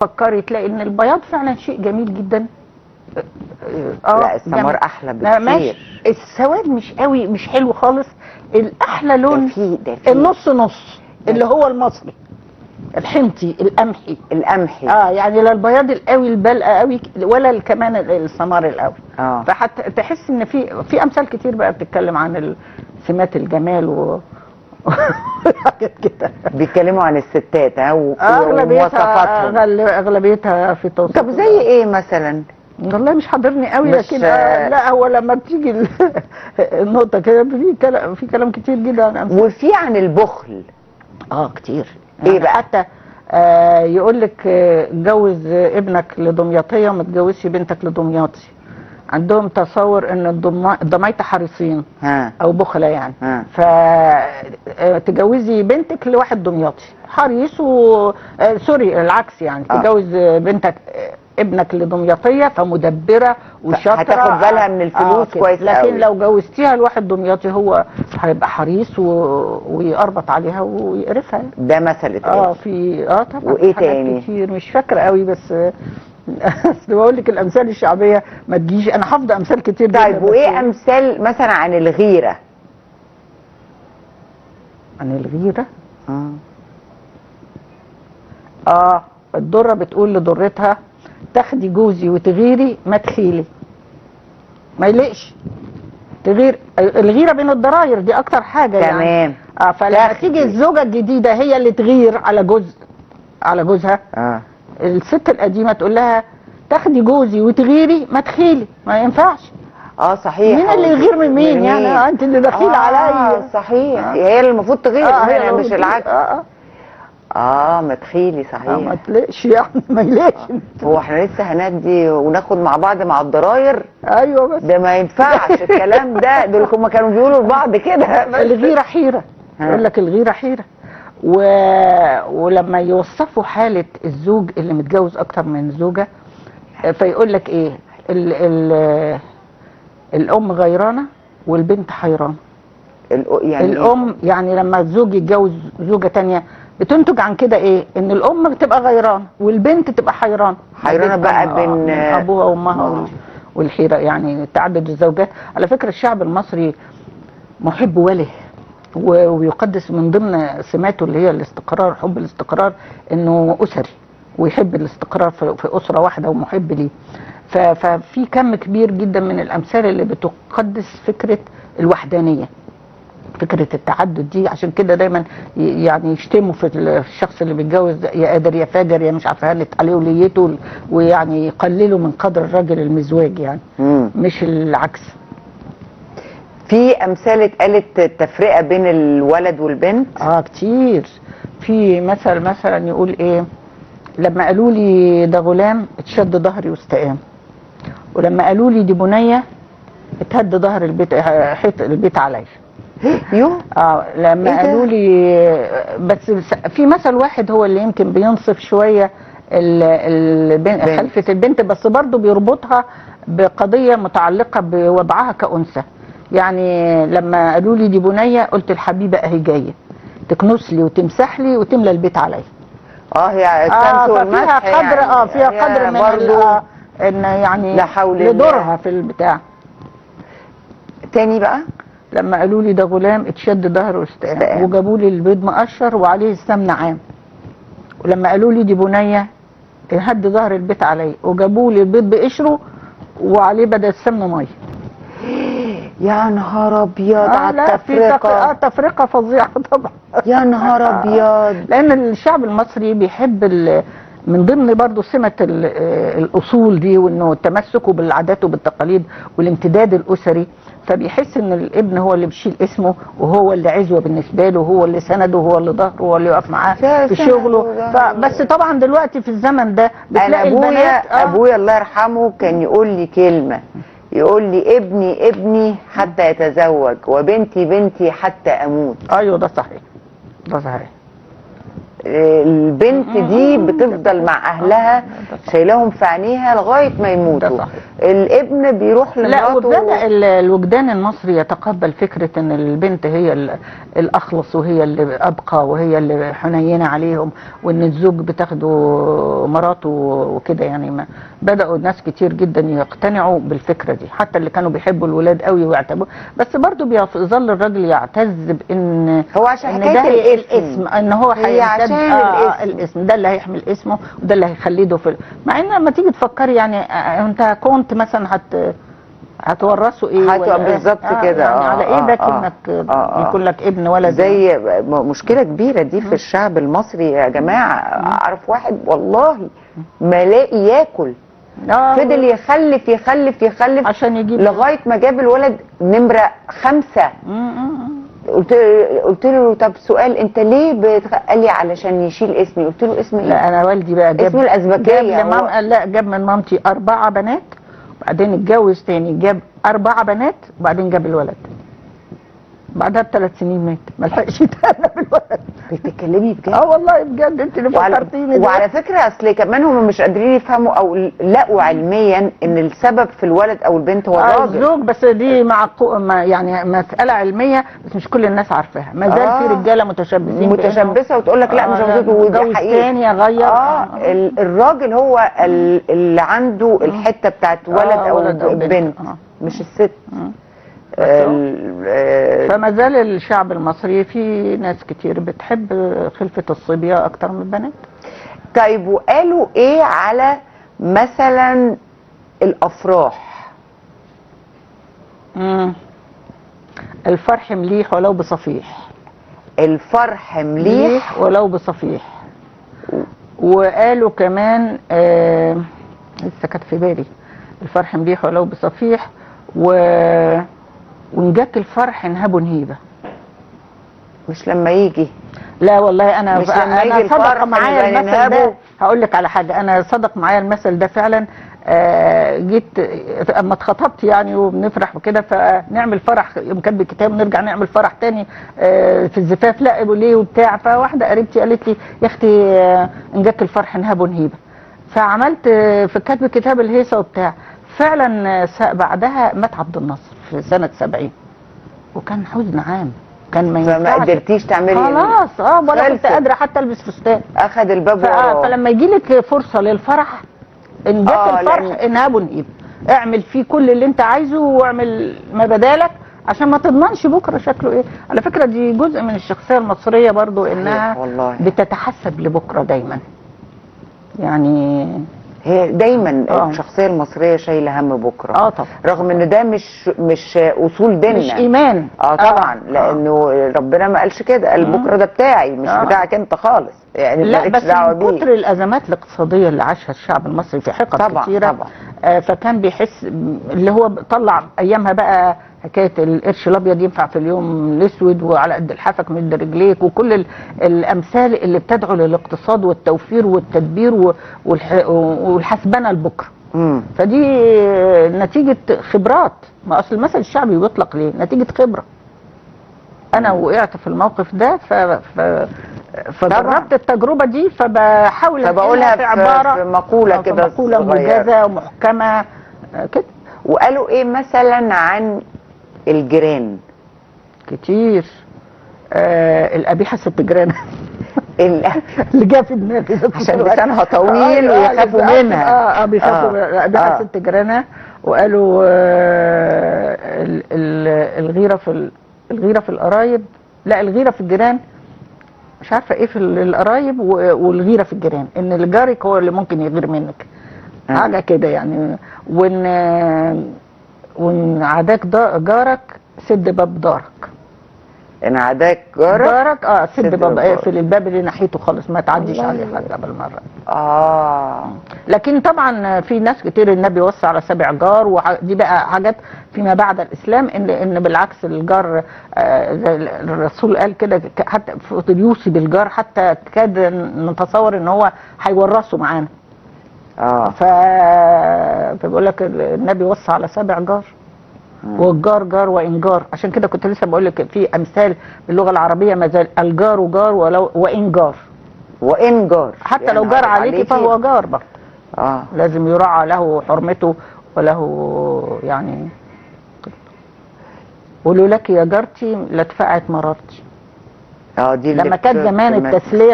فكري تلاقي ان البياض فعلا شيء جميل جدا. لا السمار احلى بكتير. السواد مش قوي، مش حلو خالص. الاحلى لون ده فيه النص نص اللي هو المصري الحنطي القمحي. يعني لا البياض القوي البلقه قوي ولا كمان السمار القوي. فحتى تحس ان في امثال كتير بقى بتتكلم عن سمات الجمال حاجات كده. بيتكلموا عن الستات ومواصفاتهم. اغلبيتها في توصيف. طب زي ايه مثلا؟ والله مش حاضرني قوي، لكن لا هو لما بتيجي النقطه كده في كلام كتير جدا عن امثال. وفي عن البخل كتير. ايه بقى؟ حتى يقول لك جوز ابنك لدمياطيه وما تجوزش بنتك لدمياطي. عندهم تصور ان الضمايطه حريصين او بخله يعني. فتجوزي بنتك لواحد دمياطي حريص سوري العكس يعني. تجوز بنتك ابنك لدمياطيه فمدبره وشاطره هتاخد بالها من الفلوس كويس لكن قوي. لو جوزتيها لواحد دمياطي هو هيبقى حريص ويقربط عليها ويقرفها. ده مثل في طبعا. وايه تاني؟ كتير مش فاكره قوي بس اصل بقول لك الامثال الشعبيه ما تجيش، انا حافظه امثال كتير. طيب وايه امثال مثلا عن الغيره؟ عن الغيره الدره بتقول لضرتها تاخدي جوزي وتغيري ما تخيلي. ما يليقش تغير. الغيره بين الضراير دي اكتر حاجه تمام. يعني. فلما تيجي الزوجه الجديده هي اللي تغير على جوزها. الست القديمه تقول لها تاخدي جوزي وتغيري ما تخيلي. ما ينفعش. صحيح. مين اللي يغير من مين يعني؟ انت اللي دخيله عليا. صحيح. هي اللي المفروض تغير هنا مش العكس. ما تخيلي صحيح. ما تلاقيش يعني ما يلاقيش. هو احنا لسه هندي وناخد مع بعض مع الضراير؟ ايوه بس ده ما ينفعش الكلام ده. دول هما كانوا بيقولوا لبعض كده. الغيره حيره. يقول لك الغيره حيره. ولما يوصفوا حاله الزوج اللي متجوز اكتر من زوجه فيقول لك ايه؟ الام غيرانه والبنت حيرانه. يعني الام يعني لما الزوج يتجوز زوجه تانية بتنتج عن كده ايه؟ ان الام بتبقى غيرانه والبنت تبقى حيرانه بقى بين ابوها وامها والحيره يعني تعدد الزوجات. على فكره الشعب المصري محب وله ويقدس من ضمن سماته اللي هي الاستقرار، حب الاستقرار، انه اسري ويحب الاستقرار في اسره واحده ومحب ليه. ففي كم كبير جدا من الامثال اللي بتقدس فكره الوحدانيه، فكره التعدد دي. عشان كده دايما يعني يشتموا في الشخص اللي بيتجوز يا قادر يا فاجر يا مش عارفه هلت عليه وليته، ويعني يقللوا من قدر الراجل المزواج يعني. مش العكس. في امثال اتقالت التفرقه بين الولد والبنت؟ كتير. في مثلا يقول ايه؟ لما قالوا لي ده غلام اتشد ظهري واستقام، ولما قالوا لي دي بنيه اتهد ظهر البيت حيط البيت عليا. لما قالوا لي بس في مثل واحد هو اللي يمكن بينصف شويه خلفه البنت، بس برضه بيربطها بقضيه متعلقه بوضعها كأنثى. يعني لما قالوا لي دي بنيه قلت الحبيبه اهي جايه تكنس لي وتمسح لي وتملى البيت عليا. هي الشمس والمسح فيها قدر يعني فيها قدر من ان يعني لدورها في البتاع. تاني بقى لما قالوا لي ده غلام اتشد ظهره واستقام وجابوا لي البيض مقشر وعليه السمن عام، ولما قالوا لي دي بنيه هد ظهر البيت عليا وجابوا لي البيض بقشره وعليه بدل السمن ميه. يا نهار ابيض على التفرقه. تفرقه فظيعه طبعا. يا نهار ابيض. لان الشعب المصري بيحب من ضمن برضه سمه الاصول دي، وانه تمسكه بالعادات وبالتقاليد والامتداد الاسري. فبيحس ان الابن هو اللي بيشيل اسمه وهو اللي عزوه بالنسبه له وهو اللي سنده وهو اللي ظهره وهو اللي يقف معاه في شغله. بس طبعا دلوقتي في الزمن ده بتلاقي البنات ابويا الله يرحمه كان يقول لي كلمه، يقول لي ابني حتى يتزوج وبنتي حتى اموت. ايوه ده صحيح. ده صحيح. البنت دي بتفضل مع اهلها شايلاهم في عينيها لغايه ما يموتوا. الابن بيروح لا، لمراته. وابتدى الوجدان المصري يتقبل فكره ان البنت هي الاخلص وهي اللي ابقى وهي اللي حنينه عليهم، وان الزوج بتاخده مراته وكده. يعني ما بداوا ناس كتير جدا يقتنعوا بالفكره دي، حتى اللي كانوا بيحبوا الولاد قوي ويعتبروا. بس برضو بيظل الراجل يعتز بان هو عشان إن حكايه ده الاسم، ان هو هي عشان الاسم ده اللي هيحمل اسمه وده اللي هيخلده مع ان لما تيجي تفكري يعني انت كنت مثلا هتورثوا ايه بالظبط كده. يعني على ايه ده انك يكون لك ابن ولد؟ زي مشكله كبيره دي في الشعب المصري يا جماعه. اعرف واحد والله ما لاقي ياكل، فضل يخلف يخلف يخلف عشان يجيب لغايه ما جاب الولد نمره 5. قلت له طب سؤال، انت ليه قال لي علشان يشيل اسمي. قلت له اسم ايه؟ لا انا والدي بقى جاب اسمه الازبكيه. جاب من مامتي 4 بنات، وبعدين اتجوز تاني جاب 4 بنات، وبعدين جاب الولد. بعدها ب3 سنين مات، ما لحقش يتهنى بالولد. بتتكلمي بجد؟ والله بجد، انت اللي فكرتيني. وعلى فكره اصل كمان هم مش قادرين يفهموا او لقوا علميا ان السبب في الولد او البنت هو الراجل. الزوج. بس دي يعني مساله علميه، بس مش كل الناس عارفاها. ما زال في رجاله متشبثه وتقول لك لا مش مظبوط، ودي حقيقه تاني اغير. الراجل هو اللي عنده الحته بتاعت ولد او بنت، مش الست. فما زال الشعب المصري في ناس كتير بتحب خلفة الصبية اكتر من البنات. طيب وقالوا ايه على مثلا الافراح؟ الفرح مليح ولو بصفيح. الفرح مليح ولو بصفيح. وقالوا كمان لسه كانت في بالي، الفرح مليح ولو بصفيح، ونجاك الفرح نهبه نهيبه. مش لما يجي. لا والله انا صدق معايا المثل ده. هقول لك على حاجه، انا صدق معايا المثل ده فعلا. جيت اما اتخطبت يعني وبنفرح وكده، فنعمل فرح يوم كاتب الكتاب ونرجع نعمل فرح تاني في الزفاف. لا ليه وبتاع. فواحده قريبتي قالت لي يا اختي نجاك الفرح نهبه نهيبه. فعملت في كاتب الكتاب الهيصه وبتاع. فعلا بعدها مات عبد الناصر في سنه 70، وكان حزن عام. كان ما ينفعش. فما قدرتيش تعملي خلاص ولا كنت قادره حتى البس فستان. اخذ الباب وراه. فلما يجي لك فرصه للفرح، ان جت الفرح انهبه نهيب. اعمل فيه كل اللي انت عايزه، واعمل ما بدالك، عشان ما تضمنش بكره شكله ايه. على فكره دي جزء من الشخصيه المصريه برضو، انها والله بتتحسب لبكره دايما. يعني هي دايما الشخصيه المصريه شايله هم بكره. طبعا. رغم ان ده مش اصول ديننا، مش ايمان. طبعا. لانه ربنا ما قالش كده، قال بكره ده بتاعي مش بتاعك انت خالص. يعني لا بس من كتر الازمات الاقتصاديه اللي عاشها الشعب المصري في حقب كتيره، فكان بيحس اللي هو طلع ايامها بقى حكايه القرش الابيض ينفع في اليوم الاسود، وعلى قد الحافك مد رجليك، وكل الامثال اللي بتدعو للاقتصاد والتوفير والتدبير والحسبنه لبكره. فدي نتيجه خبرات. ما اصل المثل الشعبي بيطلق ليه؟ نتيجه خبره. انا وقعت في الموقف ده فجربت التجربه دي، فبحاول بقولها في عباره، في مقوله كده، مقوله موجزه ومحكمه كده. وقالوا ايه مثلا عن الجيران؟ كتير. القبيحه ست جيران اللي جه في دماغي عشان لسانها طويل ويخافوا منها. بيخافوا القبيحه ست جيرانها. وقالوا الغيره في القرايب، لا الغيره في الجيران، مش عارفه ايه في القرايب، والغيره في الجيران، ان اللي جارك هو اللي ممكن يغير منك. حاجه كده يعني. وان عداك جارك سد باب دارك. ان عداك جارك سد باب، اقفل الباب اللي ناحيته خالص، ما تعديش عليه حاجه بالمره. لكن طبعا في ناس كتير النبي وصى على 7 جار، ودي بقى حاجات فيما بعد الاسلام، ان بالعكس الجار زي الرسول قال كده، حتى يوصي بالجار حتى كاد نتصور ان هو هيورثه معانا. فبيقول لك النبي وصى على 7 جار، والجار جار وان جار. عشان كده كنت لسه بقول لك في امثال باللغه العربيه ما زال الجار جار ولو وان جار. وان جار حتى يعني لو جار عارف عليكي فهو جار برضه. لازم يراعى له حرمته وله يعني. قولوا لك يا جارتي لادفعت مرارتي. دي لما كانت زمان التسليه